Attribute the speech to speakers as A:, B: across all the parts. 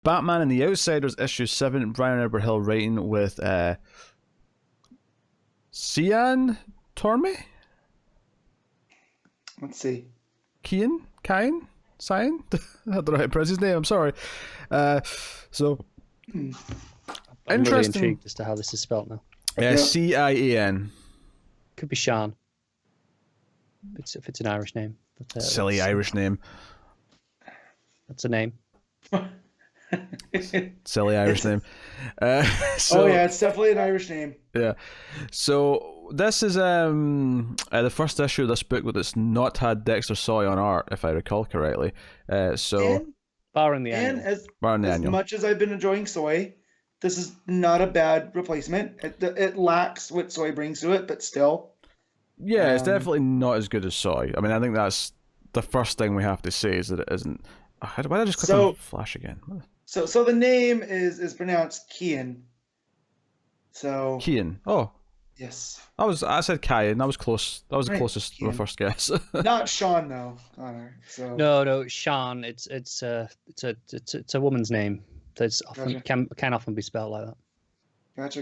A: Batman and the Outsiders, issue 7, Brian Edward Hill writing with Cian Tormey?
B: Let's see.
A: Cian? Cian? I don't know how to pronounce his name, I'm sorry. So,
C: I'm
A: interesting.
C: really intrigued as to how this is spelled now.
A: Cian.
C: Could be Sean. If it's an Irish name. But,
A: Silly Irish name.
C: That's a name.
A: Silly Irish name.
B: So, yeah, it's definitely an Irish name.
A: Yeah. So this is the first issue of this book that's not had Dexter Soy on art, if I recall correctly.
C: Barring the annual.
B: As much as I've been enjoying Soy, this is not a bad replacement. It lacks what Soy brings to it, but still.
A: Yeah, it's definitely not as good as Soy. I mean, I think that's the first thing we have to say is that it isn't. Why did I just click on Flash again?
B: So the name is pronounced Cian. So
A: Cian. Oh.
B: Yes.
A: I said Cian. I was close. That was the closest to my first guess.
B: Not Sean though, Connor. So
C: No, Sean. It's a woman's name. That's often can often be spelled like that.
B: Gotcha.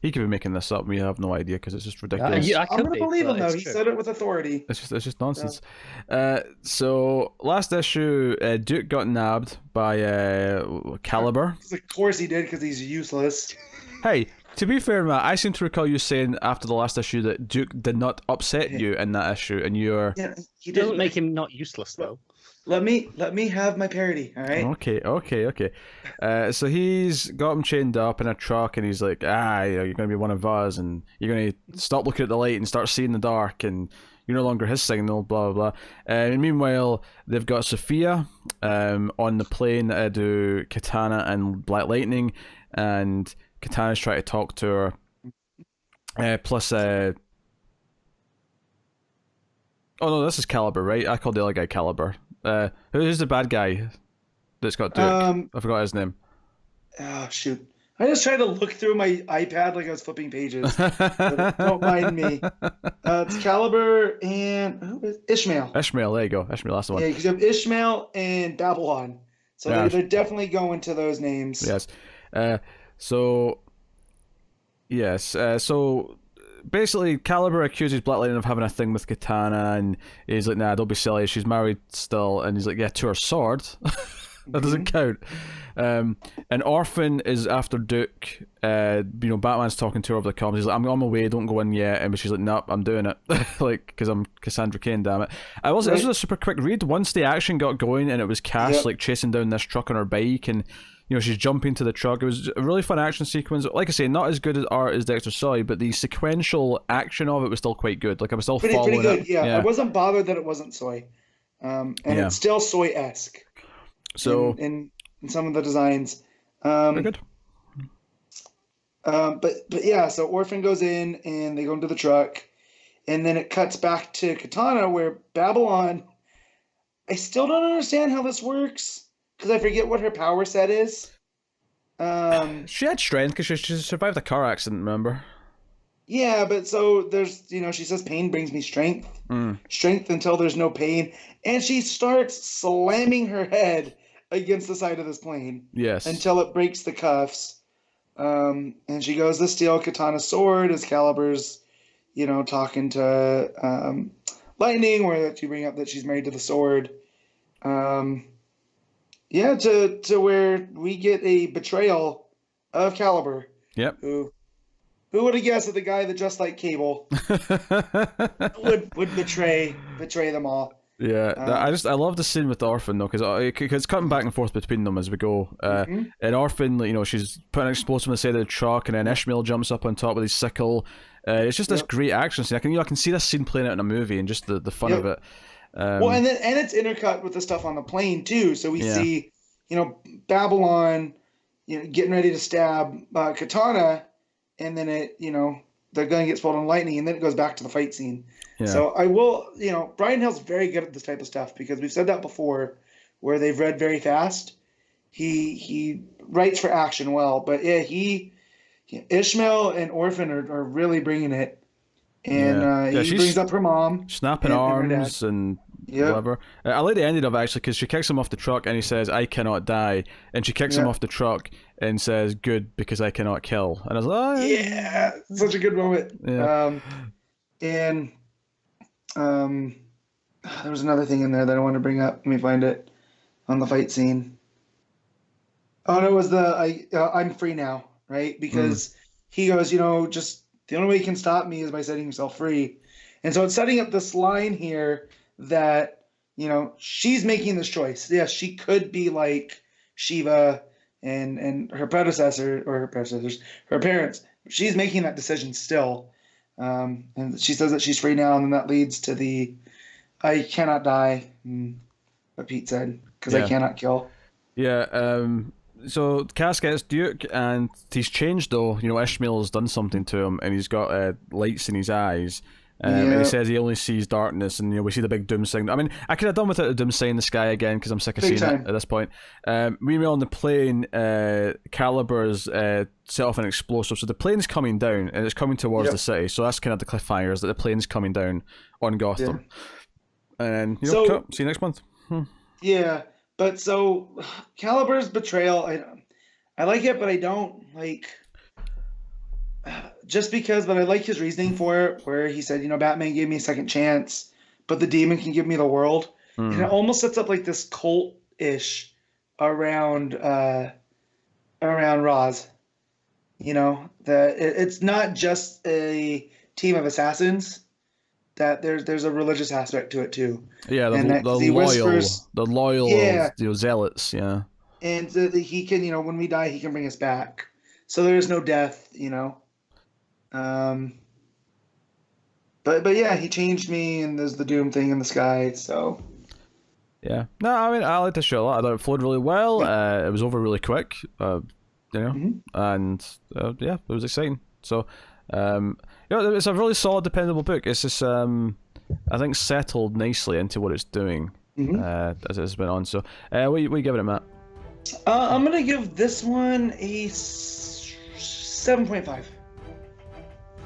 A: He could be making this up. We have no idea because it's just ridiculous.
B: I'm gonna believe him though. He said it with authority.
A: It's just nonsense. So last issue, Duke got nabbed by Caliber.
B: Of course he did because he's useless.
A: Hey, to be fair, Matt, I seem to recall you saying after the last issue that Duke did not upset you in that issue, and you're.
B: Yeah,
C: he doesn't make him not useless though.
B: Let me have my parody, all right?
A: Okay. So he's got him chained up in a truck, and he's like, you're going to be one of us, and you're going to stop looking at the light and start seeing the dark, and you're no longer his signal, blah, blah, blah. And meanwhile, they've got Sophia on the plane that do Katana and Black Lightning, and Katana's trying to talk to her. Plus, oh no, this is Caliber, right? I called the other guy Caliber. Who's the bad guy that's got Duke? I forgot his name.
B: Oh, shoot. I just tried to look through my iPad like I was flipping pages. Don't mind me. It's Caliber and Ishmael.
A: Ishmael, there you go. Ishmael, that's the one.
B: Yeah, because you have Ishmael and Babylon. So they're definitely going to those names.
A: Yes. So basically, Caliber accuses Black Lightning of having a thing with Katana, and he's like, nah, don't be silly, she's married still. And he's like, yeah, to her sword. That doesn't count. And Orphan is after Duke. Batman's talking to her over the comms. He's like, I'm on my way, don't go in yet. And she's like, nope, I'm doing it. Like, because I'm Cassandra Cain, damn it. This was a super quick read. Once the action got going and it was Cass like chasing down this truck on her bike, and she's jumping to the truck. It was a really fun action sequence. Like I say, not as good as art as Dexter Soy, but the sequential action of it was still quite good. Like I was still following
B: pretty good.
A: it.
B: Yeah, I wasn't bothered that it wasn't Soy, and it's still Soy-esque.
A: So
B: in some of the designs,
A: very good.
B: But yeah, so Orphan goes in and they go into the truck, and then it cuts back to Katana where Babylon. I still don't understand how this works. Because I forget what her power set is.
A: She had strength because she survived a car accident, remember?
B: Yeah, but so there's, she says pain brings me strength. Strength until there's no pain. And she starts slamming her head against the side of this plane.
A: Yes.
B: Until it breaks the cuffs. And she goes to steal Katana's sword as Caliber's, talking to Lightning, where you bring up that she's married to the sword. Yeah, to where we get a betrayal of Caliber.
A: Yep.
B: Who would have guessed that the guy that just like Cable would betray them all?
A: Yeah, I love the scene with Orphan though, because it's cutting back and forth between them as we go. And Orphan, she's putting an explosive on the side of the truck, and then Ishmael jumps up on top with his sickle. It's just this great action scene. I can see this scene playing out in a movie, and just the fun of it.
B: And it's intercut with the stuff on the plane too. So we see, Babylon, getting ready to stab Katana, and then the gun gets pulled on Lightning, and then it goes back to the fight scene. Yeah. So I will, Brian Hill's very good at this type of stuff because we've said that before, where they've read very fast. He writes for action well, but Ishmael and Orphan are really bringing it. And he brings up her mom.
A: Snapping arms and
B: Yeah.
A: whatever. I like the ending of it actually, because she kicks him off the truck and he says, "I cannot die," and she kicks him off the truck and says, "Good, because I cannot kill." And I was like, oh,
B: yeah, such a good moment.
A: Yeah.
B: And there was another thing in there that I wanted to bring up. Let me find it on the fight scene. Oh no, it was I'm free now, right? Because he goes, just the only way you can stop me is by setting yourself free. And so it's setting up this line here that, she's making this choice. Yes, she could be like Shiva and her predecessor, or her predecessors, her parents. She's making that decision still. And she says that she's free now, and then that leads to the "I cannot die," what Pete said, because I cannot kill.
A: Yeah, so Cass gets Duke, and he's changed though. Ishmael's done something to him, and he's got lights in his eyes. And he says he only sees darkness, and we see the big doom sign. I mean, I could have done without the doom sign in the sky again, because I'm sick of seeing it at this point. Meanwhile, on the plane, Calibur's set off an explosive, so the plane's coming down, and it's coming towards the city. So that's kind of the cliffhanger, is that the plane's coming down on Gotham. And see you next month.
B: Yeah, but so Calibur's betrayal, I like it, but I don't like. Just because, but I like his reasoning for it, where he said, Batman gave me a second chance, but the demon can give me the world. And it almost sets up like this cult-ish around Ra's. That it's not just a team of assassins, that there's a religious aspect to it too.
A: Yeah, the loyal zealots, yeah.
B: And that he can, when we die, he can bring us back. So there is no death, But yeah, he changed me, and there's the doom thing in the sky. So
A: yeah, no, I mean, I liked the show a lot. I thought it flowed really well. It was over really quick, and it was exciting. So it's a really solid, dependable book. It's just I think settled nicely into what it's doing as it's been on. So what you giving it, Matt?
B: I'm gonna give this one a 7.5.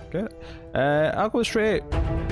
A: Okay. I'll go straight 8.